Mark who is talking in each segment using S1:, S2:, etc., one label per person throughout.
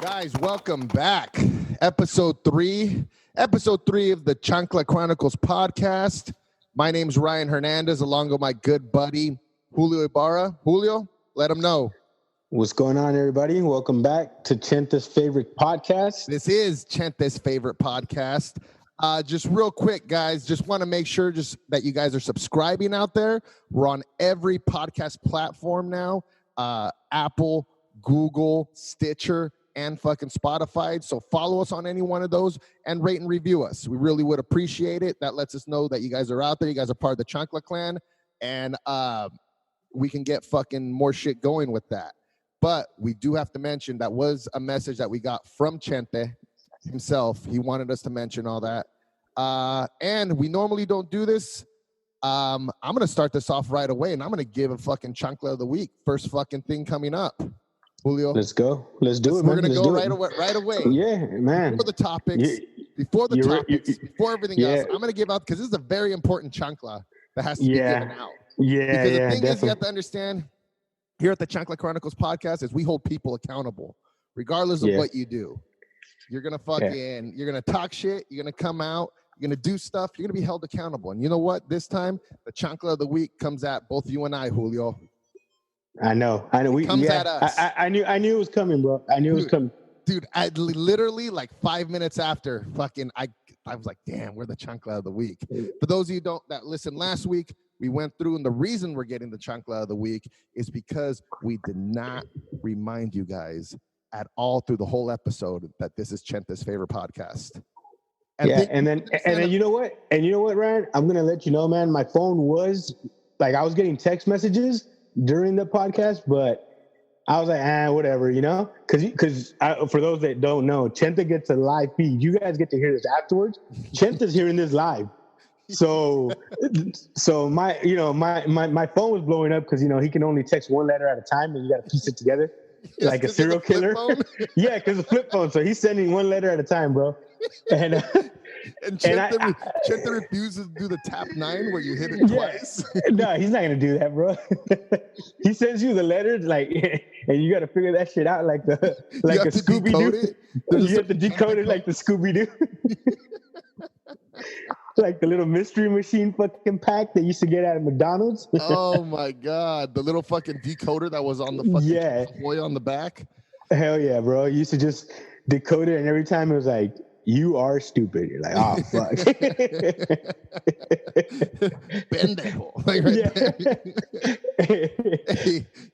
S1: Guys, welcome back. Episode 3 of the Chancla Chronicles Podcast. My name's Ryan Hernandez, along with my good buddy, Julio Ibarra. Julio, let him know.
S2: What's going on, everybody? Welcome back to Chente's favorite podcast.
S1: This is Chente's favorite podcast. Just real quick, guys, just want to make sure that you guys are subscribing out there. We're on every podcast platform now, Apple, Google, Stitcher, and fucking Spotify. So follow us on any one of those and rate and review us. We really would appreciate it. That lets us know that you guys are out there. You guys are part of the Chancla clan, and we can get fucking more shit going with that. But we do have to mention that was a message that we got from Chente himself. He wanted us to mention all that. And we normally don't do this. I'm going to start this off right away, and I'm going to give a fucking Chancla of the week. First fucking thing coming up. Julio.
S2: Let's go. Let's do it, man.
S1: We're going to go right away.
S2: Yeah, man.
S1: Before everything else, I'm going to give out, because this is a very important Chancla that has to be given out.
S2: Yeah,
S1: because the thing is, you have to understand, here at the Chancla Chronicles Podcast, is we hold people accountable, regardless of what you do. You're going to you're going to talk shit, you're going to come out, you're going to do stuff, you're going to be held accountable. And you know what? This time, the Chancla of the week comes at both you and I, Julio.
S2: I know.
S1: It comes at us.
S2: I knew it was coming, bro. I knew it was coming.
S1: Dude, I literally, like 5 minutes after, I was like, damn, we're the Chancla of the week. For those of you that listened last week, we went through, and the reason we're getting the Chancla of the week is because we did not remind you guys at all through the whole episode that this is Chente's favorite podcast.
S2: And then you know what? And you know what, Ryan? I'm gonna let you know, man. My phone was like, I was getting text messages during the podcast, but I was like, whatever, you know? Because for those that don't know, Chente gets a live feed. You guys get to hear this afterwards. Chente's hearing this live. So my phone was blowing up because, he can only text one letter at a time, and you got to piece it together like a serial killer. Yeah, because it's a flip phone. So he's sending one letter at a time, bro. And
S1: Chente refuses to do the tap 9 where you hit it twice.
S2: No, he's not gonna do that, bro. He sends you the letters, and you got to figure that shit out like a Scooby Doo. You have to decode it like the Scooby Doo. Like the little mystery machine fucking pack that you used to get at McDonald's.
S1: Oh my god, the little fucking decoder that was on the fucking toy on the back.
S2: Hell yeah, bro! You used to just decode it, and every time it was like, "You are stupid." You're like, "Oh fuck."
S1: Pendejo.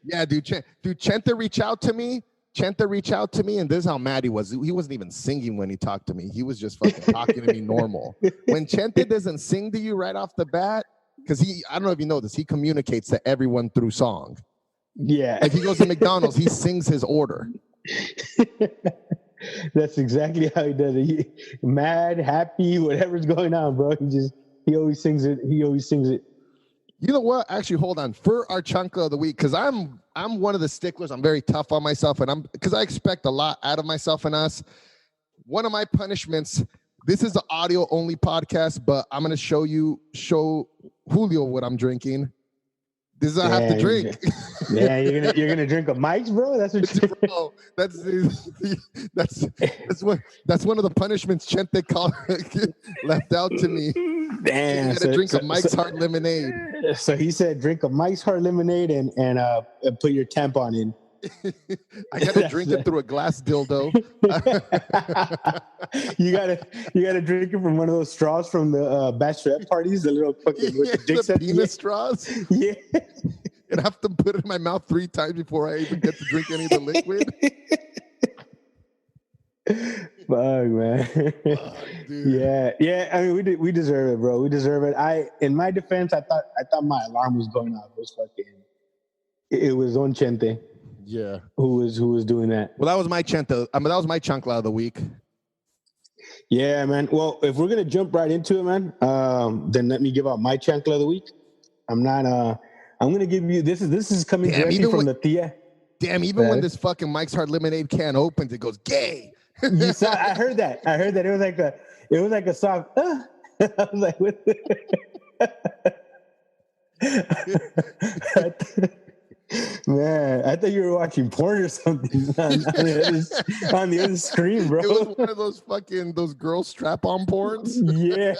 S1: Yeah, dude. Chente reached out to me. And this is how mad he was. He wasn't even singing when he talked to me. He was just fucking talking to me normal. When Chente doesn't sing to you right off the bat, because I don't know if you know this, he communicates to everyone through song.
S2: Yeah.
S1: If he goes to McDonald's, he sings his order.
S2: That's exactly how he does it. Mad, happy, whatever's going on, bro. He always sings it.
S1: You know what? Actually, hold on. For our Chancla of the week, because I'm one of the sticklers. I'm very tough on myself, and because I expect a lot out of myself and us. One of my punishments. This is an audio only podcast, but I'm gonna show Julio what I'm drinking. This is what I have to drink.
S2: Yeah, you're gonna drink a Mike's, bro. That's what you.
S1: Bro, that's one of the punishments Chente left out to me.
S2: Damn,
S1: you gotta drink a Mike's Hard Lemonade.
S2: So he said, drink a Mike's Hard Lemonade and put your tampon in.
S1: I gotta drink it through a glass dildo.
S2: You gotta drink it from one of those straws from the bachelorette parties, the little fucking with the dicks
S1: the penis straws.
S2: Yeah,
S1: and I have to put it in my mouth 3 times before I even get to drink any of the liquid.
S2: Fuck, man. Yeah. I mean, we deserve it, bro. We deserve it. In my defense, I thought my alarm was going off. It was on Chente.
S1: Yeah.
S2: Who was doing that?
S1: Well, that was my Chente. That was my Chancla of the week.
S2: Yeah, man. Well, if we're gonna jump right into it, man, then let me give out my Chancla of the week. I'm gonna give you this is coming directly from the Tia.
S1: Damn, even when this fucking Mike's Hard Lemonade can opens, it goes gay.
S2: You saw? I heard that. It was like a soft. I was like, what? Man, Man, I thought you were watching porn or something on the other screen, bro.
S1: It was one of those girl strap-on porns.
S2: Yeah.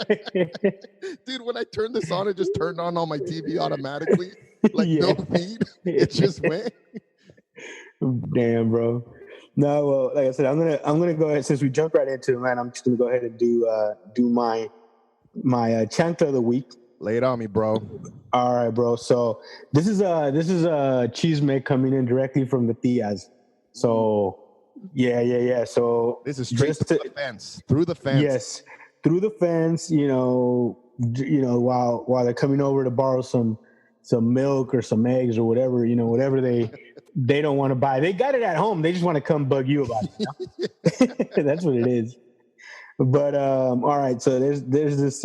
S1: Dude, when I turned this on, it just turned on my TV automatically. Like no feed. It just went.
S2: Damn, bro. No, well, like I said, I'm gonna go ahead, since we jumped right into it, man. I'm just gonna go ahead and do my Chancla of the week.
S1: Lay it on me, bro.
S2: All right, bro. So this is a chisme coming in directly from the tias. So yeah. So
S1: this is straight through the fence.
S2: Yes, through the fence. You know, while they're coming over to borrow some milk or some eggs or whatever, whatever they don't want to buy. They got it at home. They just want to come bug you about it. That's what it is. But all right, so there's this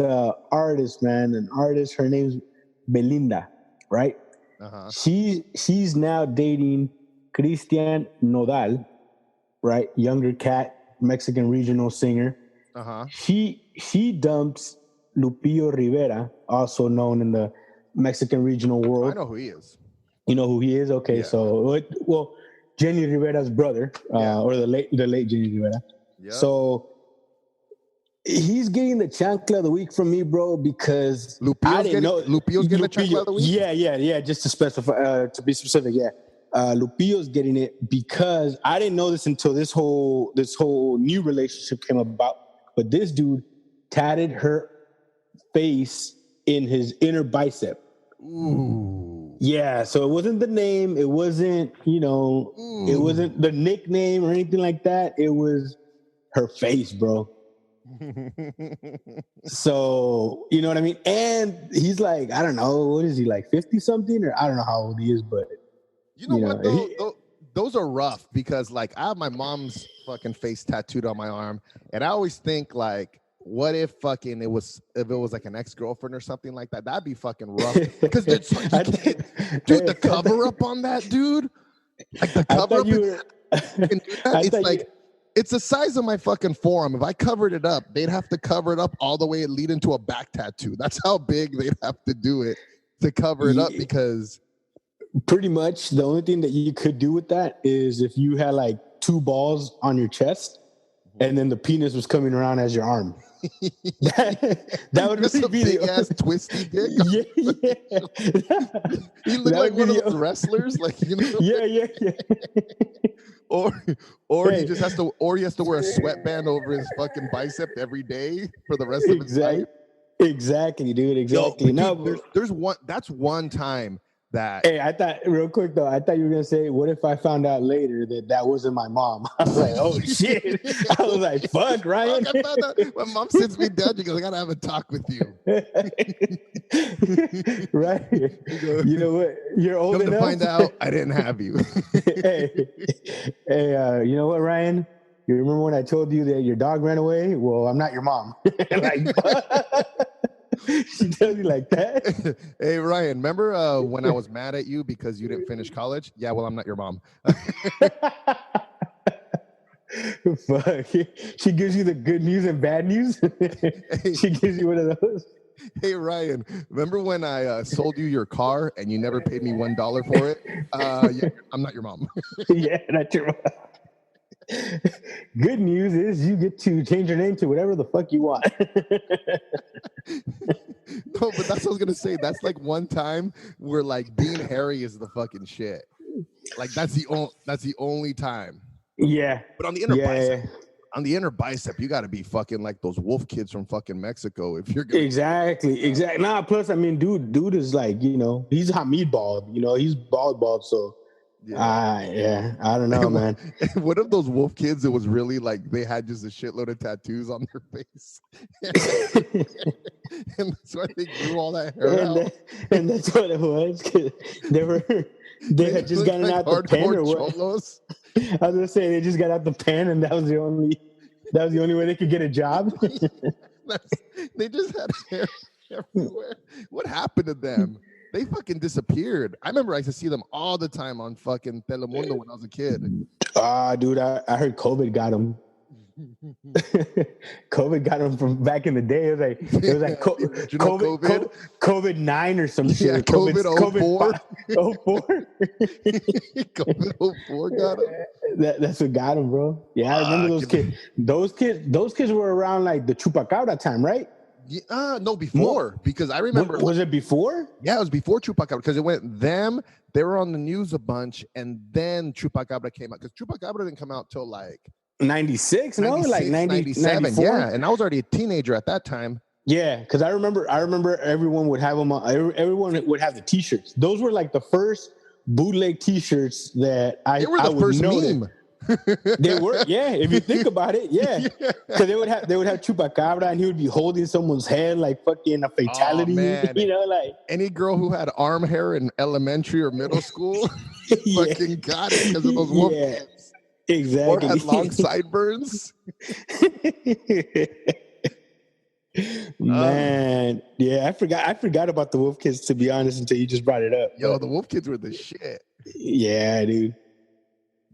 S2: artist, man, her name's Belinda, right?
S1: Uh-huh.
S2: She's now dating Christian Nodal, right? Younger cat, Mexican regional singer.
S1: Uh-huh.
S2: She dumps Lupillo Rivera, also known in the Mexican regional world.
S1: I know who he is.
S2: You know who he is? Okay, yeah. So Jenny Rivera's brother, or the late Jenny Rivera. Yeah. So he's getting the Chancla of the week from me, bro, because
S1: Lupillo's getting the Chancla of the week?
S2: Yeah. Just to specify, to be specific, yeah. Lupillo's getting it because I didn't know this until this whole new relationship came about. But this dude tatted her face in his inner bicep.
S1: Ooh.
S2: Yeah, so it wasn't the name. It wasn't, it wasn't the nickname or anything like that. It was her face, bro. So, you know what I mean? And he's like, I don't know, what is he, like 50 something? Or I don't know how old he is, but
S1: you know what though? Those are rough because like I have my mom's fucking face tattooed on my arm, and I always think like, what if it was like an ex-girlfriend or something like that? That'd be fucking rough. Because it's like, dude, the cover up on that, dude. Like the cover up, it's like it's the size of my fucking forearm. If I covered it up, they'd have to cover it up all the way and lead into a back tattoo. That's how big they'd have to do it to cover it up, because
S2: pretty much the only thing that you could do with that is if you had like two balls on your chest and then the penis was coming around as your arm. that would really be
S1: big ass twisty dick.
S2: Yeah.
S1: He looked like one of those wrestlers, like
S2: Yeah.
S1: Or he just has to, he has to wear a sweatband over his fucking bicep every day for the rest of his life.
S2: Exactly, dude. Exactly.
S1: There's one. That's one time that.
S2: Hey, I thought real quick though. I thought you were gonna say, "What if I found out later that wasn't my mom?" I was like, "Oh shit!" I was like, "Fuck, Ryan."
S1: Fuck, I found out. My mom sits me down. She goes, "I gotta have a talk with you."
S2: Right. You know what? You're old enough
S1: to find out I didn't have you.
S2: hey, you know what, Ryan? You remember when I told you that your dog ran away? Well, I'm not your mom. Like, she tells you like that.
S1: Hey, Ryan, remember when I was mad at you because you didn't finish college? Yeah, well, I'm not your mom.
S2: Fuck. She gives you the good news and bad news. She gives you one of those.
S1: Hey, Ryan, remember when I sold you your car and you never paid me $1 for it? Yeah, I'm not your mom.
S2: Yeah, not your mom. Good news is you get to change your name to whatever the fuck you want.
S1: No, but that's what I was gonna say. That's like one time where like being hairy is the fucking shit. Like that's the only time.
S2: Yeah.
S1: But on the inner bicep, you got to be fucking like those wolf kids from fucking Mexico if you're gonna.
S2: Exactly. Nah, plus I mean, dude is like, he's Hamid bald. He's bald. So. Yeah. I don't know, man.
S1: One of those wolf kids, it was really like they had just a shitload of tattoos on their face. And that's why they grew all that hair out.
S2: And that's what it was. They had just gotten out the pen or what?
S1: Cholos.
S2: I was gonna say they just got out the pen and that was the only way they could get a job.
S1: They just had hair everywhere. What happened to them? They fucking disappeared. I remember I used to see them all the time on fucking Telemundo when I was a kid.
S2: Dude, I heard COVID got them. COVID got him from back in the day. It was like COVID 9 or some shit.
S1: Yeah, COVID 04.
S2: 04.
S1: COVID 04 got him.
S2: That's what got him, bro. Yeah, I remember those kids. Those kids were around like the Chupacabra time, right?
S1: Yeah, no, before, because I remember.
S2: Was it before?
S1: Yeah, it was before Chupacabra, because it went them. They were on the news a bunch, and then Chupacabra came out, because Chupacabra didn't come out till like
S2: 96, no, like
S1: 97.
S2: 94?
S1: Yeah, and I was already a teenager at that time.
S2: Yeah, because I remember everyone would have them. Everyone would have the T-shirts. Those were like the first bootleg T-shirts that I.
S1: They were the first meme.
S2: They were, yeah. If you think about it, yeah. Because they would have Chupacabra, and he would be holding someone's head like fucking a fatality. You know, like
S1: any girl who had arm hair in elementary or middle school, fucking got it because of those wolf kids.
S2: Exactly.
S1: Or had long sideburns.
S2: Man, yeah, I forgot about the wolf kids, to be honest, until you just brought it up.
S1: Yo, the wolf kids were the shit.
S2: Yeah, dude.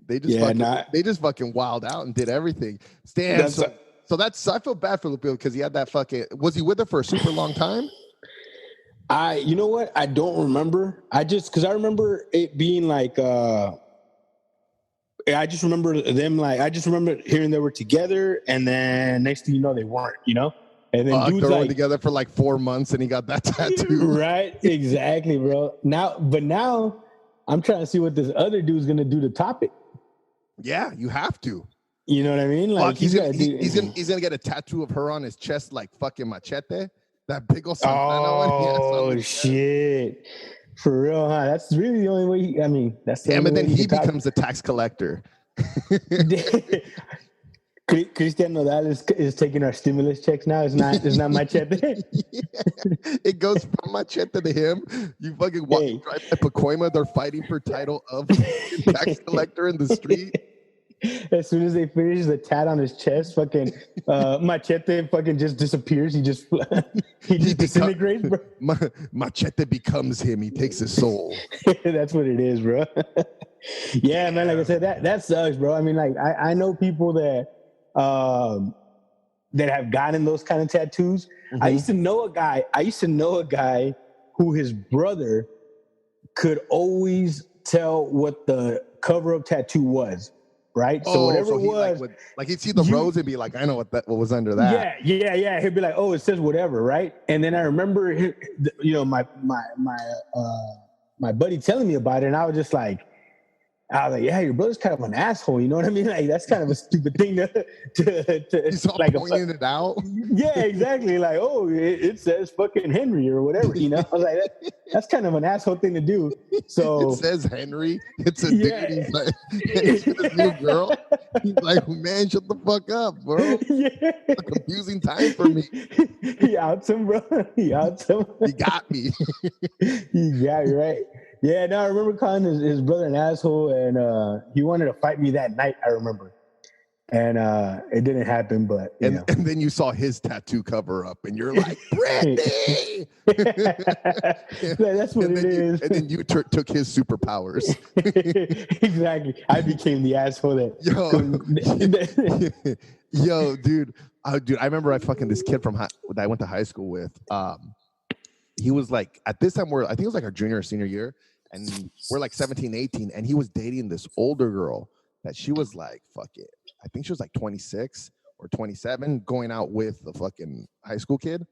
S1: They just fucking wild out and did everything. Stan, so that's, I feel bad for Lupillo because he had that fucking. Was he with her for a super long time?
S2: You know what? I don't remember. Because I remember it being like. I just remember them I just remember hearing they were together, and then next thing you know, they weren't. You know. And then
S1: they were together for like 4 months, and he got that tattoo.
S2: Right? Exactly, bro. Now I'm trying to see what this other dude's gonna do to top it.
S1: Yeah, you have to.
S2: You know what I mean? Like
S1: he's gonna get a tattoo of her on his chest, like fucking Machete. That big old Santana one.
S2: Oh shit! For real, huh? That's really the only way. That's the only
S1: but then
S2: way
S1: he becomes a tax collector.
S2: Cristian Nodal is taking our stimulus checks now. It's not Machete.
S1: It goes from Machete to him. You fucking drive by Pacoima. They're fighting for title of tax collector in the street.
S2: As soon as they finish the tat on his chest, fucking Machete fucking just disappears. He just disintegrates, bro.
S1: Machete becomes him. He takes his soul.
S2: That's what it is, bro. Yeah, man. Like I said, that sucks, bro. I mean, like I know people that have gotten those kind of tattoos. Mm-hmm. I used to know a guy who his brother could always tell what the cover-up tattoo was. Right, so whatever it was,
S1: like he'd see the rose and be like, "I know what was under that."
S2: Yeah. He'd be like, "Oh, it says whatever," right? And then I remember, my buddy telling me about it, and I was like, "Yeah, your brother's kind of an asshole." You know what I mean? Like that's kind of a stupid thing to
S1: He's all like pointing it out.
S2: Yeah, exactly. Like, oh, it says fucking Henry or whatever. You know, I was like, that's kind of an asshole thing to do. So
S1: it says Henry. It's a dude. He's like, it's a new girl. He's like, man, shut the fuck up, bro. Yeah. It's a confusing time for me.
S2: He outs him, bro. He outs him.
S1: He got me.
S2: He got me right. Yeah, no, I remember calling his brother an asshole, and he wanted to fight me that night, I remember. And it didn't happen, but
S1: and then you saw his tattoo cover up, and you're like, Brandy!
S2: That's what it is.
S1: And then you took his superpowers.
S2: Exactly. I became the asshole that...
S1: Yo, dude, I remember this kid that I went to high school with, he was like, at this time, I think it was like our junior or senior year, and we're like 17, 18, and he was dating this older girl that she was like, fuck it. I think she was like 26 or 27 going out with the fucking high school kid.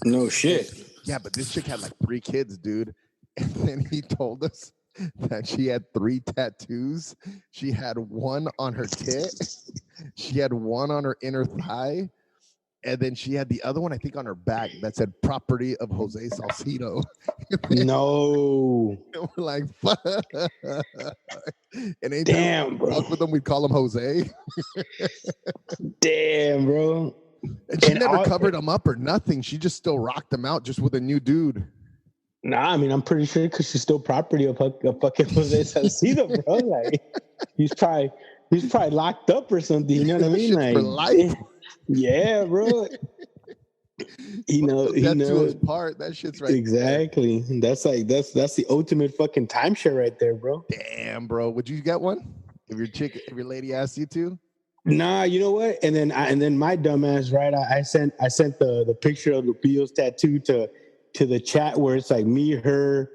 S2: No shit.
S1: Yeah, but this chick had like 3 kids, dude. And then he told us that she had 3 tattoos. She had one on her tit. She had one on her inner thigh. And then she had the other one, I think, on her back that said "Property of Jose Salcido."
S2: No.
S1: And we're like, fuck. And
S2: damn, bro.
S1: Fuck with them, we'd call him Jose.
S2: Damn, bro.
S1: And she never covered him up or nothing. She just still rocked him out just with a new dude.
S2: Nah, I mean, I'm pretty sure because she's still property of fucking Jose Salcido, bro. Like, he's probably locked up or something. You know what I mean? Like,
S1: for life.
S2: Yeah, bro. He knows
S1: his part. That shit's right.
S2: Exactly. There. That's the ultimate fucking timeshare right there, bro.
S1: Damn, bro. Would you get one if your lady asked you to?
S2: Nah, you know what? And then my dumbass, right? I sent the picture of Lupillo's tattoo to the chat where it's like me, her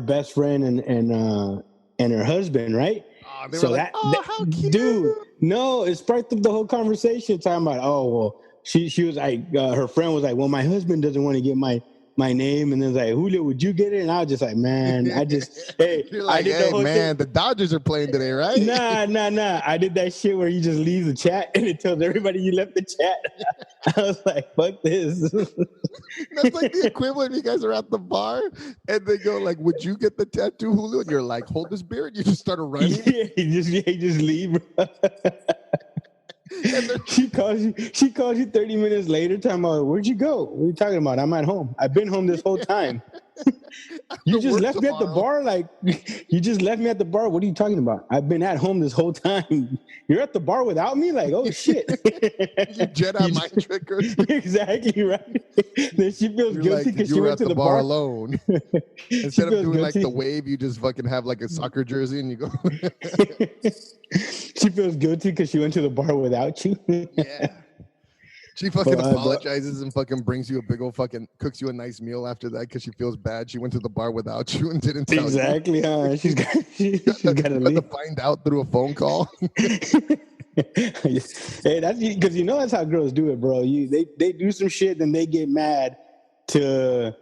S2: best friend, and her husband, right?
S1: Oh, they were like, "Oh, how cute,
S2: dude!" No, it sparked up the whole conversation talking about, oh well, she was like, her friend was like, well, my husband doesn't want to get my name, and then like, Julio, would you get it? And I was just like, man,
S1: You're like,
S2: I did
S1: hey,
S2: the whole
S1: man,
S2: thing.
S1: the Dodgers are playing today, right?
S2: Nah. I did that shit where you just leave the chat and it tells everybody you left the chat. I was like, fuck this.
S1: That's like the equivalent. You guys are at the bar and they go like, would you get the tattoo, Julio? And you're like, hold this beer. And you just started running.
S2: Yeah, you just leave. She calls you 30 minutes later talking about, where'd you go? What are you talking about? I'm at home. I've been home this whole time. You just left me at the bar. Like, you just left me at the bar. What are you talking about? I've been at home this whole time. You're at the bar without me? Like, oh shit.
S1: You Jedi mind tricker.
S2: Exactly right. Then she feels guilty because she went to the bar
S1: alone. Instead of doing like the wave, you just fucking have like a soccer jersey and you go.
S2: She feels guilty because she went to the bar without you.
S1: Yeah. She fucking apologizes and fucking brings you a big old fucking, cooks you a nice meal after that because she feels bad. She went to the bar without you and didn't tell you.
S2: Exactly, huh? She's got to leave.
S1: To find out through a phone call.
S2: Hey, that's because that's how girls do it, bro. They do some shit, then they get mad to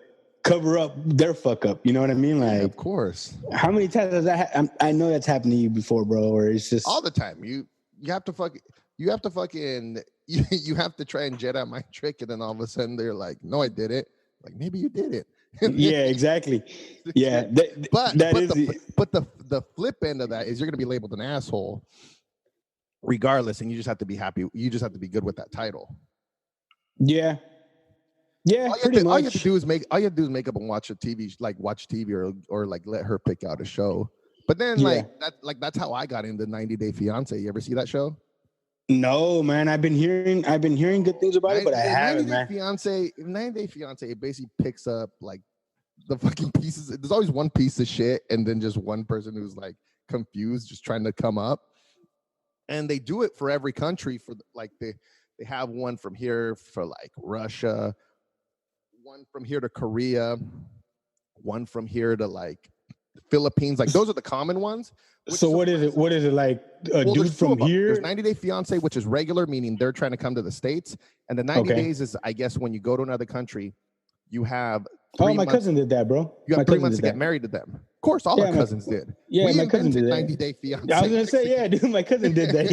S2: cover up their fuck up. You know what I mean? Like,
S1: of course.
S2: How many times has that? I know that's happened to you before, bro. Or it's just
S1: all the time. You have to fucking you have to try and Jedi mind trick, and then all of a sudden they're like, "No, I did it." Like, maybe you did it.
S2: Yeah, exactly. Yeah,
S1: but the flip end of that is you're gonna be labeled an asshole, regardless, and you just have to be happy. You just have to be good with that title.
S2: Yeah. Yeah,
S1: all you have to do is make up and watch watch TV or like let her pick out a show. But then that's how I got into 90 Day Fiance. You ever see that show?
S2: No, man. I've been hearing good things about it, but I haven't, man.
S1: 90 Day Fiance, it basically picks up like the fucking pieces. There's always one piece of shit and then just one person who's like confused, just trying to come up. And they do it for every country. For like they have one from here for like Russia, one from here to Korea, one from here to like the Philippines. Like those are the common ones.
S2: So what is it? What is it like? A dude from here?
S1: There's 90 Day Fiance, which is regular, meaning they're trying to come to the States. And the 90 days is, I guess, when you go to another country, you have 3 months.
S2: My cousin did that, bro.
S1: You have 3 months to get married to them. Of course, all our cousins did.
S2: Yeah, my cousin did that.
S1: 90 Day Fiance.
S2: I was gonna say, yeah, dude, my cousin did that.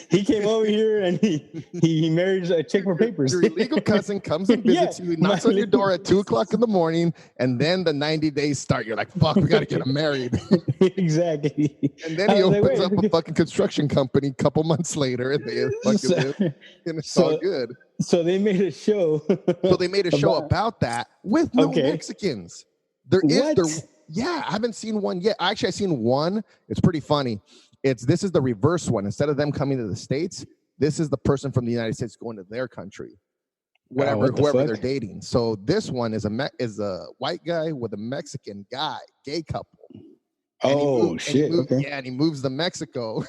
S2: He came over here and he married a chick for papers.
S1: Your illegal cousin comes and visits you, knocks on your door at 2:00 in the morning, and then the 90 days start. You're like, fuck, we gotta get him married.
S2: Exactly.
S1: And then he opens up a fucking construction company a couple months later, and they fucking live, and it's all good.
S2: So they made a show.
S1: About that with no Mexicans. I haven't seen one yet. Actually, I've seen one. It's pretty funny. This is the reverse one. Instead of them coming to the States, this is the person from the United States going to their country. Whoever they're dating. So this one is a white guy with a Mexican guy, gay couple.
S2: Shit.
S1: Yeah, and he moves to Mexico.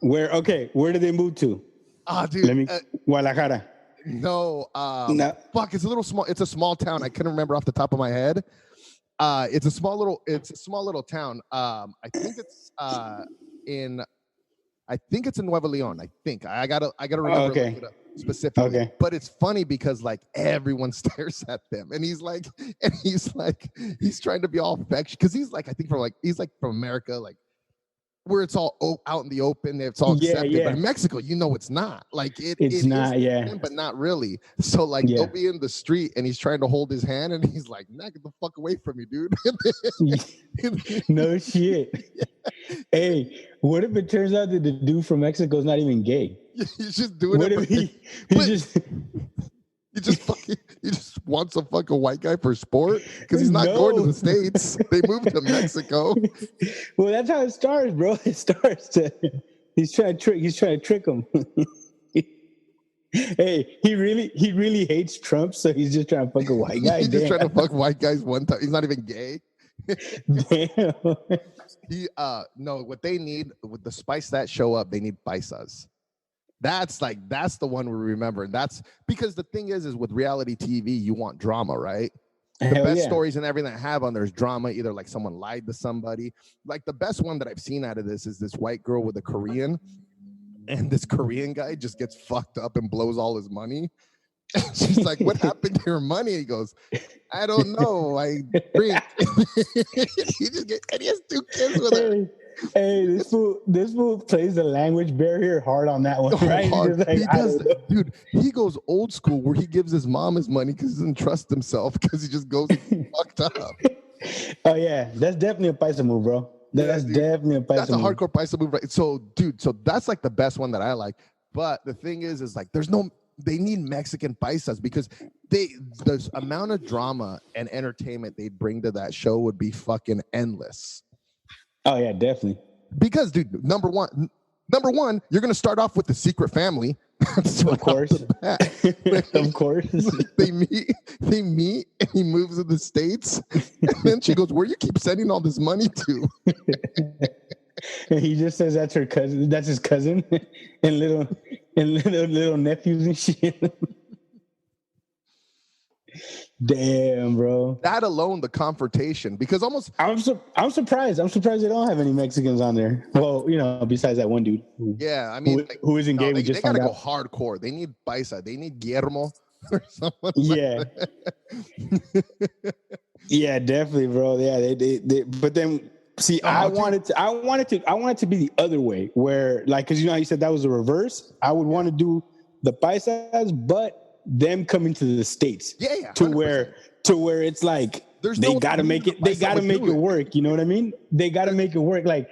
S2: Where did they move to?
S1: Dude.
S2: Guadalajara.
S1: No. Fuck, it's a little small. It's a small town. I couldn't remember off the top of my head. It's a small little town. I think it's in Nuevo Leon. I think I gotta remember it up specifically. Okay. But it's funny because like everyone stares at them, and he's trying to be all affectionate because he's from America, like where it's all out in the open, it's all accepted. Yeah. But in Mexico, it's not. Like it's not, but not really. So like they'll be in the street and he's trying to hold his hand and he's like, "Nah, get the fuck away from me, dude."
S2: No shit. Yeah. Hey, what if it turns out that the dude from Mexico is not even gay?
S1: He's just doing
S2: what
S1: it. He just wants a fucking white guy for sport because he's not going to the States. They moved to Mexico.
S2: Well, that's how it starts, bro. He's trying to trick him. Hey, he really hates Trump, so he's just trying to fuck a white guy.
S1: He's just trying to fuck white guys one time. He's not even gay.
S2: Damn.
S1: No, what they need to spice that show up, they need paisas. That's the one we remember. And that's because the thing is with reality TV, you want drama, right? The best stories and everything that have on there's drama, either like someone lied to somebody. Like the best one that I've seen out of this is this white girl with a Korean, and this Korean guy just gets fucked up and blows all his money. And she's like, "What happened to your money?" He goes, "I don't know. I drink." And he has 2 kids with her.
S2: Hey, this fool plays the language barrier hard on that one, right?
S1: Like, he does, dude. He goes old school where he gives his mom his money because he doesn't trust himself because he just goes fucked up.
S2: Oh yeah, that's definitely a paisa move, bro. That's definitely a paisa move.
S1: That's a hardcore paisa move, right? So, dude, that's like the best one that I like. But the thing is like they need Mexican paisas because the amount of drama and entertainment they'd bring to that show would be fucking endless.
S2: Oh yeah, definitely.
S1: Because, dude, number one, you're gonna start off with the secret family.
S2: Of course. Of course.
S1: They meet, and he moves to the States, and then she goes, "Where you keep sending all this money to?"
S2: And he just says that's her cousin. That's his cousin, and little nephews and shit. Damn, bro.
S1: That alone, the confrontation, because I'm
S2: surprised. I'm surprised they don't have any Mexicans on there. Well, besides that one dude.
S1: Yeah, I mean,
S2: who isn't gay?
S1: They gotta go hardcore. They need paisa. They need Guillermo or someone.
S2: Yeah. Yeah, definitely, bro. Yeah, they. But then, see, I want it to be the other way, where like, because how you said that was the reverse. I would want to do the paisas, but them coming to the States, to where it's like they gotta make it. They gotta make it work. You know what I mean? They gotta make it work. Like,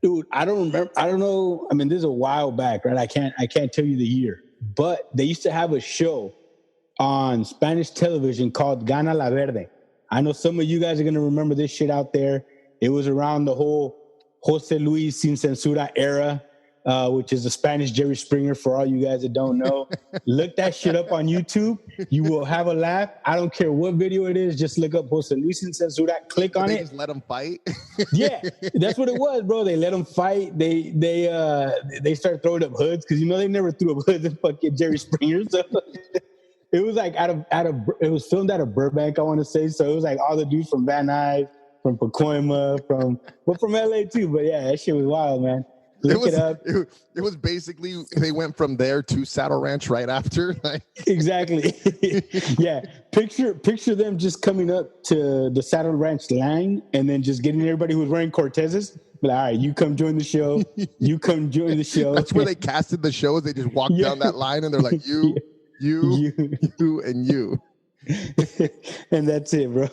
S2: dude, I don't remember. I don't know. I mean, this is a while back, right? I can't tell you the year, but they used to have a show on Spanish television called Gana la Verde. I know some of you guys are gonna remember this shit out there. It was around the whole Jose Luis Sin Censura era. Which is the Spanish Jerry Springer for all you guys that don't know. Look that shit up on YouTube. You will have a laugh. I don't care what video it is. Just look up Jose Luis Sin Censura. Click on it.
S1: Just let them fight.
S2: Yeah, that's what it was, bro. They let them fight. They start throwing up hoods because they never threw up hoods in fucking Jerry Springer. So it was like it was filmed out of Burbank, I want to say. So it was like all the dudes from Van Nuys, from Pacoima, from LA too. But yeah, that shit was wild, man. Look it up.
S1: It was basically they went from there to Saddle Ranch right after.
S2: Exactly. Yeah. Picture them just coming up to the Saddle Ranch line and then just getting everybody who's wearing Cortezes. But all right, you come join the show. You come join the show.
S1: That's where they casted the shows. They just walked down that line and they're like, you, and you.
S2: And that's it, bro.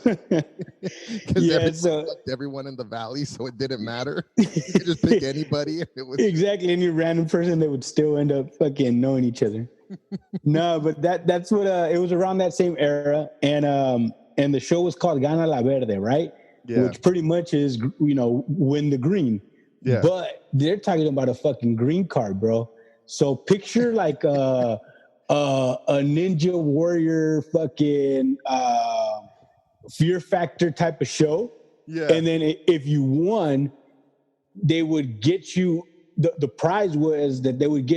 S1: Everyone in the valley, so it didn't matter. You could just pick anybody.
S2: Exactly, any random person that would still end up fucking knowing each other. No, but that's what it was around that same era, and the show was called Gana la Verde, right? Yeah. Which pretty much is win the green. Yeah. But they're talking about a fucking green card, bro. So picture like a Ninja Warrior fucking Fear Factor type of show. Yeah. And then if you won, they would get you, the prize was that they would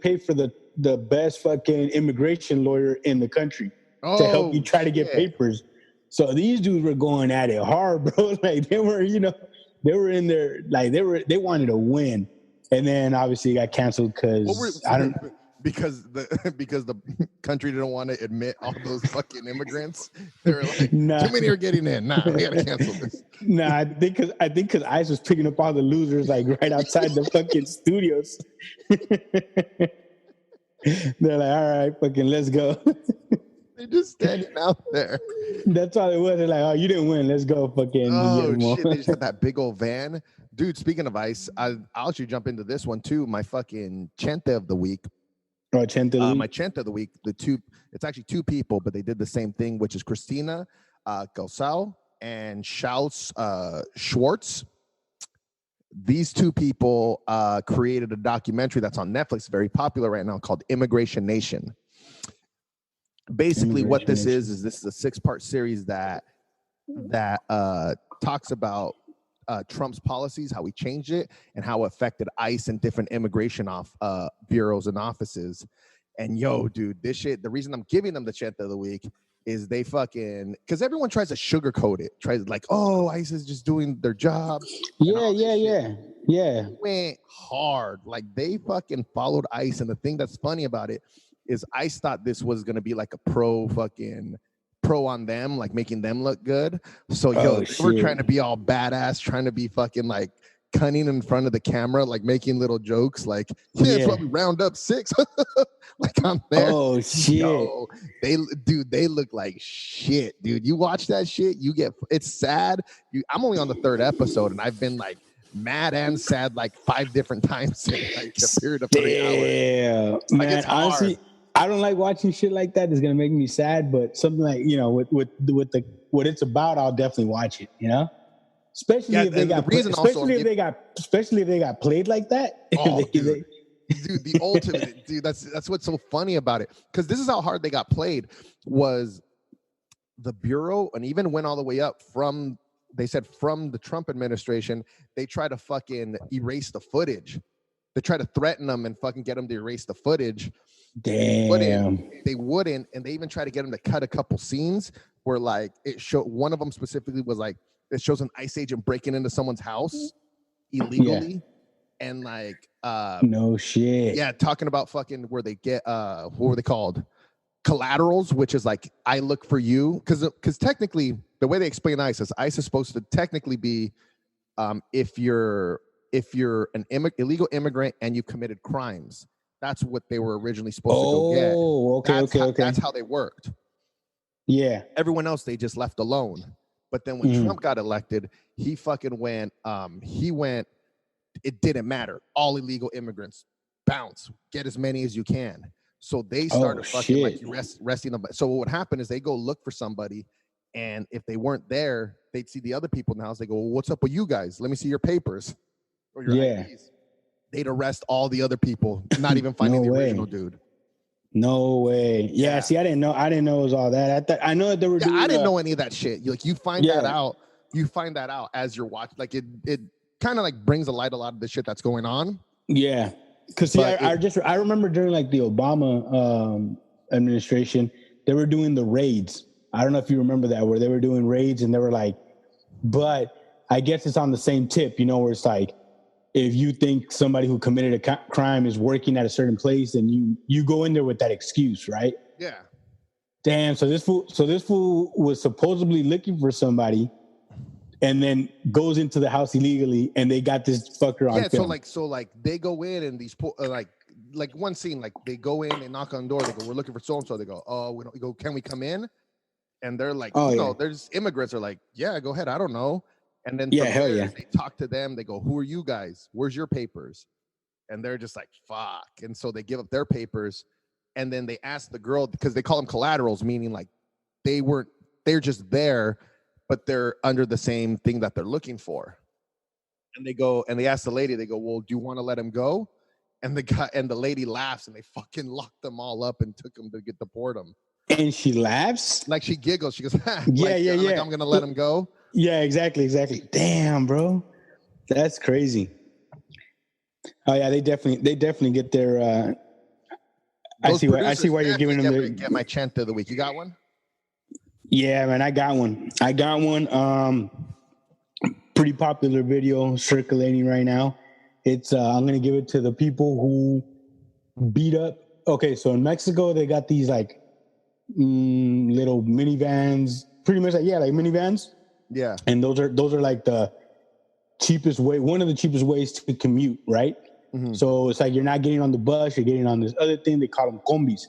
S2: pay for the best fucking immigration lawyer in the country to help you try to get papers. So these dudes were going at it hard, bro. Like they were in there, like they wanted to win. And then obviously it got canceled
S1: because the country didn't want to admit all those fucking immigrants. They were like, too many are getting in. Nah, we gotta cancel this.
S2: I think because ICE was picking up all the losers like right outside the fucking studios. They're like, all right, fucking let's go.
S1: They're just standing out there.
S2: That's all it was. They're like, oh, you didn't win. Let's go fucking.
S1: Oh shit! They just had that big old van. Dude, speaking of ICE, I'll actually jump into this one too. My fucking Chente of the week.
S2: Oh, Chente.
S1: My Chente of the week. It's actually 2 people, but they did the same thing, which is Christina Gelsau and Schaus Schwartz. These 2 people created a documentary that's on Netflix, very popular right now, called Immigration Nation. Basically, what this is this is a 6-part series that talks about Trump's policies, how he changed it, and how it affected ICE and different immigration bureaus and offices. And yo, dude, this shit, the reason I'm giving them the Chente of the week is they fucking, because everyone tries to sugarcoat it, tries like, oh, ICE is just doing their job.
S2: Yeah.
S1: They went hard. Like, they fucking followed ICE. And the thing that's funny about it is ICE thought this was going to be like a pro on them, like making them look good. So, we're trying to be all badass, trying to be fucking like cunning in front of the camera, like making little jokes like, it's what we round up 6. Like, I'm there.
S2: Oh, shit.
S1: Yo, they look like shit, dude. You watch that shit, it's sad. I'm only on the 3rd episode, and I've been like mad and sad like 5 different times in like a period of 3 hours.
S2: Damn, man, honestly, I don't like watching shit like that. It's gonna make me sad, but something like, with what it's about, I'll definitely watch it. Especially if they got played like that.
S1: Oh, dude, the ultimate, dude. That's what's so funny about it. Because this is how hard they got played. Was the bureau, and even went all the way up from. They said from the Trump administration, they try to fucking erase the footage. They try to threaten them and fucking get them to erase the footage.
S2: Damn.
S1: They wouldn't, and they even try to get them to cut a couple scenes where like it showed. One of them specifically was like it shows an ICE agent breaking into someone's house illegally, and like
S2: no shit.
S1: Yeah, talking about fucking where they get what were they called? Collaterals, which is like I look for you, because technically the way they explain ICE is supposed to technically be if you're an illegal immigrant and you committed crimes. That's what they were originally supposed to go get.
S2: Oh, okay.
S1: That's how they worked.
S2: Yeah.
S1: Everyone else they just left alone. But then when Trump got elected, he fucking went. It didn't matter. All illegal immigrants, bounce, get as many as you can. So they started fucking like arresting them. So what would happen is they go look for somebody, and if they weren't there, they'd see the other people in the house. They go, well, "What's up with you guys? Let me see your papers or your IDs." They'd arrest all the other people, not even finding the original dude.
S2: No way. Yeah. See, I didn't know it was all that. I know that they were doing.
S1: I didn't know any of that shit. Like, you find that out. You find that out as you're watching. Like, it kind of like brings a light a lot of the shit that's going on.
S2: Yeah. Because I remember during like the Obama administration, they were doing the raids. I don't know if you remember that, where they were doing raids and they were like, but I guess it's on the same tip, where it's like, if you think somebody who committed a crime is working at a certain place, then you go in there with that excuse, right?
S1: Yeah.
S2: Damn. So this fool was supposedly looking for somebody, and then goes into the house illegally, and they got this fucker on film.
S1: So they go in, and these like one scene, like they go in, they knock on the door, they go, "We're looking for so and so." They go, "Oh, we don't." You go, "Can we come in?" And they're like, there's immigrants are like, "Yeah, go ahead. I don't know." And then they talk to them. They go, "Who are you guys? Where's your papers?" And they're just like, "Fuck." And so they give up their papers, and then they ask the girl, because they call them collaterals, meaning like they're just there, but they're under the same thing that they're looking for. And they go and they ask the lady, they go, "Well, do you want to let him go?" And the lady laughs, and they fucking locked them all up and took them to deport them.
S2: And she laughs,
S1: like she giggles. She goes,
S2: yeah.
S1: Like, I'm gonna let him go.
S2: Yeah, exactly. Damn, bro, that's crazy. Oh yeah, they definitely get their. I see why you're giving them.
S1: Get my Chente of the week. You got one?
S2: Yeah, man, I got one. Pretty popular video circulating right now. It's I'm gonna give it to the people who beat up. Okay, so in Mexico they got these like little minivans, pretty much like minivans.
S1: Yeah.
S2: And those are like the cheapest way, one of the cheapest ways to commute, right? Mm-hmm. So it's like you're not getting on the bus, you're getting on this other thing. They call them combis.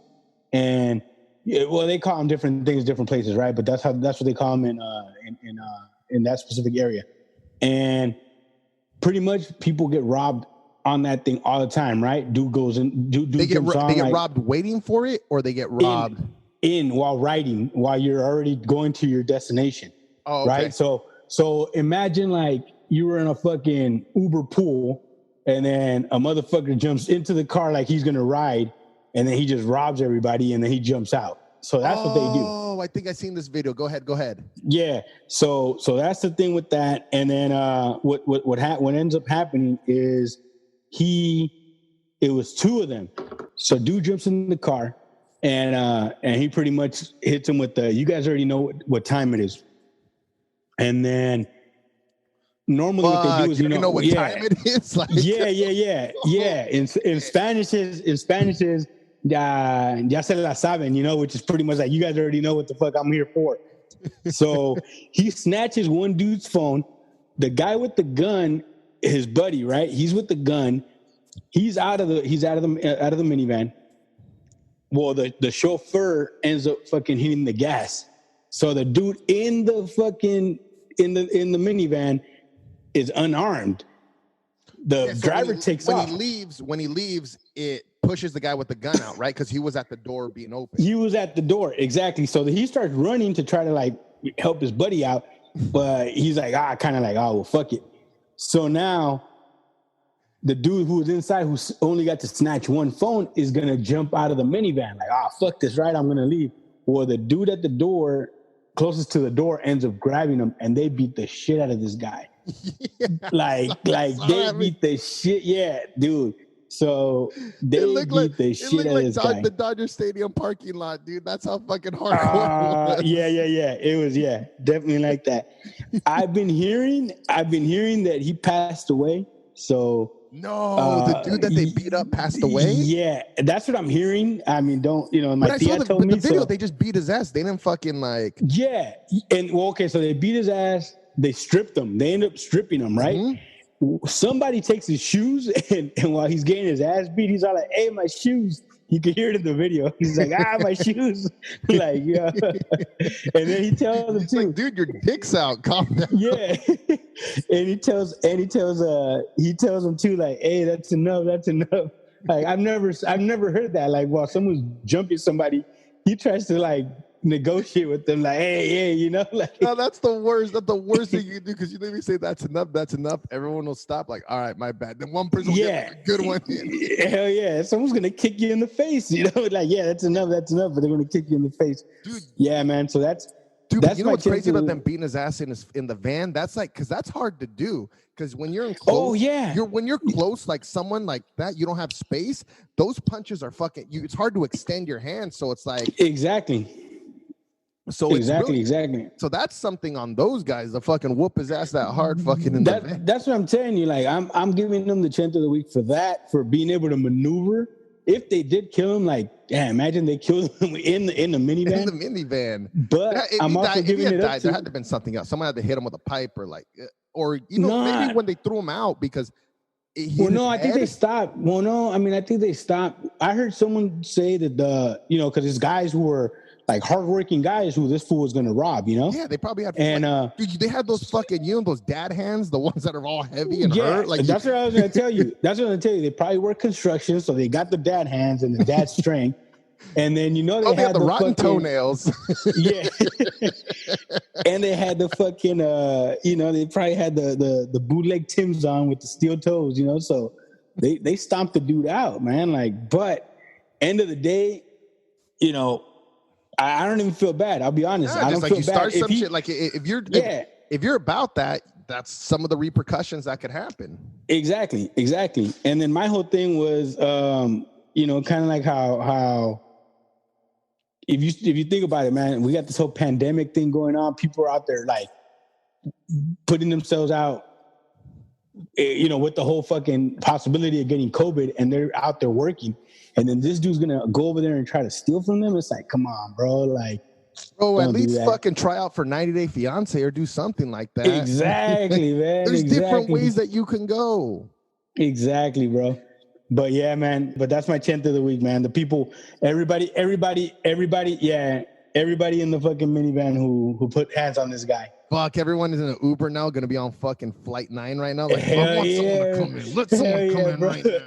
S2: And they call them different things, different places, right? But that's what they call them in that specific area. And pretty much people get robbed on that thing all the time, right? Dude goes in, they get
S1: robbed waiting for it, or they get robbed
S2: while riding, while you're already going to your destination.
S1: Oh, okay.
S2: Right. So imagine like you were in a fucking Uber pool, and then a motherfucker jumps into the car like he's gonna ride, and then he just robs everybody, and then he jumps out. So that's what they do.
S1: Oh, I think I seen this video. Go ahead.
S2: Yeah. So that's the thing with that. And then what ends up happening is it was two of them. So dude jumps in the car and he pretty much hits him with you guys already know what time it is. And then normally what they do is,
S1: you know what time it is? Like,
S2: yeah. In Spanish is ya se la saben, which is pretty much like, you guys already know what the fuck I'm here for. So he snatches one dude's phone. The guy with the gun, his buddy, right? He's with the gun. He's out of the minivan. Well, the chauffeur ends up fucking hitting the gas. So the dude in the fucking in the minivan is unarmed. The driver takes off.
S1: When he leaves, it pushes the guy with the gun out, right? Because he was at the door being open.
S2: He was at the door, exactly. So he starts running to try to like help his buddy out, but he's like, kind of like, well, fuck it. So now the dude who was inside, who only got to snatch one phone, is gonna jump out of the minivan, like, fuck this, right? I'm gonna leave. Well, the dude at the door, closest to the door, ends up grabbing him, and they beat the shit out of this guy. Yeah, like they beat the shit. Yeah, dude. So they beat the shit out of this guy.
S1: The Dodger Stadium parking lot, dude. That's how fucking hardcore it was.
S2: Yeah. It was, definitely like that. I've been hearing that he passed away. So
S1: no, the dude that they beat up passed away.
S2: Yeah, that's what I'm hearing. I mean, my tia told me.
S1: The video, they just beat his ass. They didn't fucking like.
S2: Yeah, and okay, so they beat his ass. They stripped him. They end up stripping him, right? Mm-hmm. Somebody takes his shoes, and while he's getting his ass beat, he's all like, "Hey, my shoes!" You can hear it in the video. He's like, my shoes. Like, yeah. And then he tells him too,
S1: like, dude, your dick's out. Calm down.
S2: Yeah. And he tells him too, like, hey, that's enough. Like, I've never heard that. Like, while someone's jumping somebody, he tries to like negotiate with them, like, hey, like.
S1: No, that's the worst. That's the worst thing you can do, because you literally say that's enough. Everyone will stop, like, all right, my bad. Then one person will get like a good one in.
S2: Hell yeah, someone's gonna kick you in the face, like, yeah, that's enough, but they're gonna kick you in the face, dude. Yeah, man. So that's
S1: but you know what's crazy about them beating his ass in the van? That's like, because that's hard to do. Because when you're in close, when you're close, like someone like that, you don't have space. Those punches are fucking. It's hard to extend your hand, so it's like
S2: exactly.
S1: So
S2: exactly.
S1: So that's something on those guys to fucking whoop his ass that hard fucking in the van.
S2: That's what I'm telling you. Like, I'm giving them the Chente of the week for that, for being able to maneuver. If they did kill him, like, imagine they killed him in the minivan.
S1: In the minivan.
S2: But I'm also giving it up.
S1: There had to have been something else. Someone had to hit him with a pipe or maybe when they threw him out because.
S2: I think they stopped. Well, no, I mean, I think they stopped. I heard someone say that because it's guys who were like hardworking guys who this fool was going to rob,
S1: Yeah, they probably had. And dude, they had those fucking, those dad hands, the ones that are all heavy and hurt. Like,
S2: that's what I was going to tell you. They probably work construction, so they got the dad hands and the dad strength. And then they had the
S1: rotten toenails.
S2: Yeah. And they had the fucking they probably had the bootleg Timbs on with the steel toes, so they stomped the dude out, man. Like, but end of the day, I don't even feel bad. I'll be honest. I don't feel bad.
S1: Start some shit, like if you're about that, that's some of the repercussions that could happen.
S2: Exactly. And then my whole thing was, kind of like how if you think about it, man, we got this whole pandemic thing going on. People are out there like putting themselves out, with the whole fucking possibility of getting COVID, and they're out there working. And then this dude's gonna go over there and try to steal from them. It's like, come on, bro. Like,
S1: at least fucking try out for 90 Day Fiance or do something like that.
S2: Exactly, man.
S1: There's different ways that you can go.
S2: Exactly, bro. But yeah, man. But that's my Chente of the week, man. The people, everybody, yeah, everybody in the fucking minivan who put hands on this guy.
S1: Fuck, everyone is in an Uber now, gonna be on fucking flight 9 right now. Like,
S2: I
S1: want someone to come in. Let someone come in
S2: bro.
S1: right now.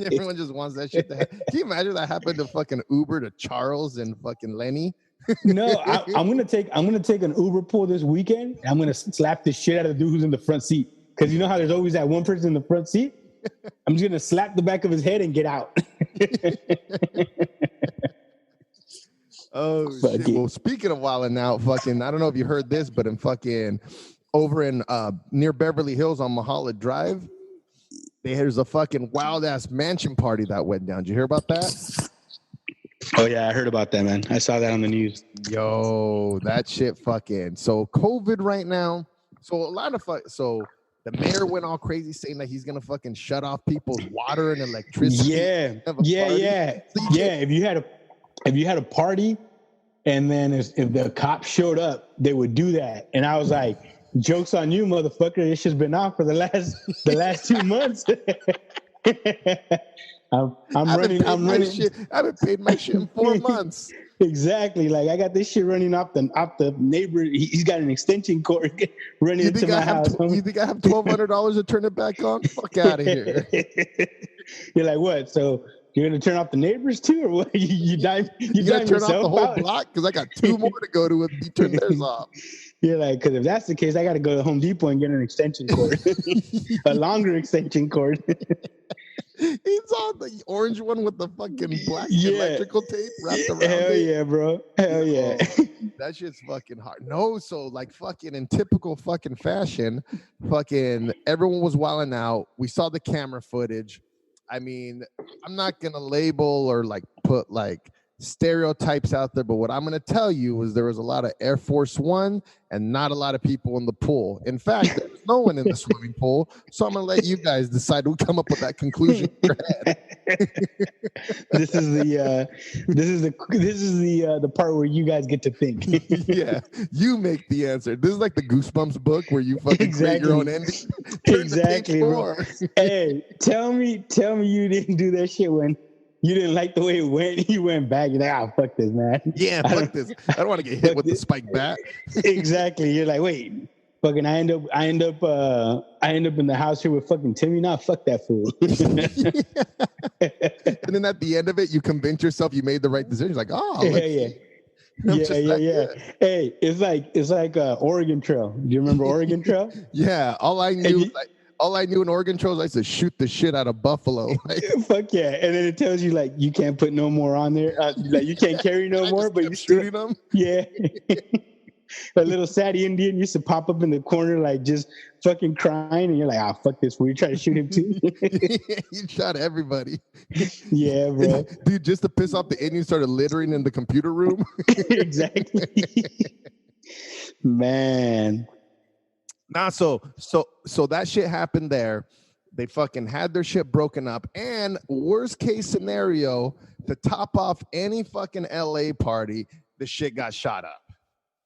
S1: Everyone just wants that shit to happen. Can you imagine that happened to fucking Uber to Charles and fucking Lenny?
S2: No, I'm gonna take an Uber pool this weekend. And I'm gonna slap the shit out of the dude who's in the front seat. Because you know how there's always that one person in the front seat? I'm just gonna slap the back of his head and get out.
S1: Oh shit. Well, speaking of wilding out, fucking, I don't know if you heard this, but in fucking over in near Beverly Hills on Mahala Drive, there's a fucking wild ass mansion party that went down. Did you hear about that?
S2: Oh yeah, I heard about that, man. I saw that on the news.
S1: Yo, that shit fucking. So COVID right now. So a lot of so the mayor went all crazy saying that he's gonna fucking shut off people's water and electricity.
S2: Yeah. If you had a party, and then if the cops showed up, they would do that. And I was like, "Joke's on you, motherfucker! This shit's been on for the last 2 months." I'm running.
S1: Shit. I haven't paid my shit in 4 months.
S2: Exactly. Like I got this shit running off the neighbor. He's got an extension cord running into my house.
S1: You think I have $1,200 to turn it back on? Fuck out of here.
S2: You're like, what? So you're gonna turn off the neighbors too, or what? You gonna
S1: turn off the whole block? Because I got 2 more to go to if you turn theirs off.
S2: You're like, because if that's the case, I got to go to Home Depot and get an extension cord, a longer extension cord.
S1: He's on the orange one with the fucking black electrical tape wrapped around
S2: Hell
S1: it.
S2: Yeah, bro. Hell yeah.
S1: That shit's fucking hard. No, so like fucking in typical fucking fashion, fucking everyone was wilding out. We saw the camera footage. I mean, I'm not going to label or like put like stereotypes out there, but what I'm going to tell you is there was a lot of Air Force One and not a lot of people in the pool. In fact, there was no one in the swimming pool, so I'm going to let you guys decide who come up with that conclusion in your head.
S2: This is the part where you guys get to think.
S1: Yeah, you make the answer. This is like the Goosebumps book where you fucking create your own ending.
S2: Exactly, bro. Hey, tell me you didn't do that shit when you didn't like the way it went. You went back. You're like, fuck this, man.
S1: Yeah, fuck this. I don't want to get hit with the spike bat.
S2: Exactly. You're like, wait, fucking. I end up in the house here with fucking Timmy. Nah, fuck that fool.
S1: And then at the end of it, you convince yourself you made the right decision. Like, oh,
S2: yeah. Hey, it's like Oregon Trail. Do you remember Oregon Trail?
S1: Yeah. All I knew in Oregon Trail was I used to shoot the shit out of buffalo. Like,
S2: fuck yeah. And then it tells you like you can't put no more on there. Like you can't carry no more, but you
S1: shooting them.
S2: Yeah. A little sad Indian used to pop up in the corner like just fucking crying, and you're like, fuck this fool. You try to shoot him too?
S1: You shot everybody.
S2: Yeah, bro.
S1: Dude, just to piss off the Indians, started littering in the computer room.
S2: Exactly. Man.
S1: Nah, so that shit happened there. They fucking had their shit broken up. And worst case scenario, to top off any fucking LA party, the shit got shot up.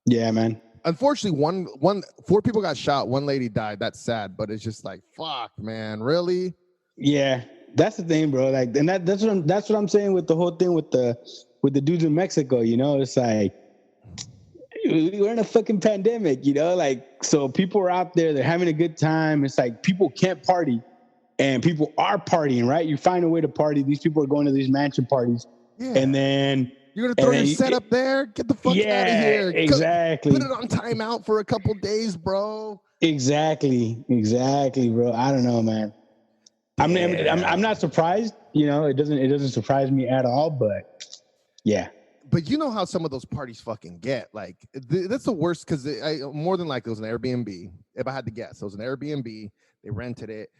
S2: Yeah, man.
S1: Unfortunately, four people got shot. One lady died. That's sad, but it's just like, fuck, man, really?
S2: Yeah, that's the thing, bro. Like, and that's what I'm saying with the whole thing with the dudes in Mexico. You know, it's like we're in a fucking pandemic. You know, like so people are out there. They're having a good time. It's like people can't party, and people are partying. Right? You find a way to party. These people are going to these mansion parties, and then.
S1: You're going to throw your setup there? Get the fuck out of here.
S2: Exactly.
S1: Put it on timeout for a couple days, bro.
S2: Exactly, bro. I don't know, man. I'm not surprised. You know, it doesn't surprise me at all, but yeah.
S1: But you know how some of those parties fucking get. Like, that's the worst because more than likely it was an Airbnb. If I had to guess, it was an Airbnb. They rented it.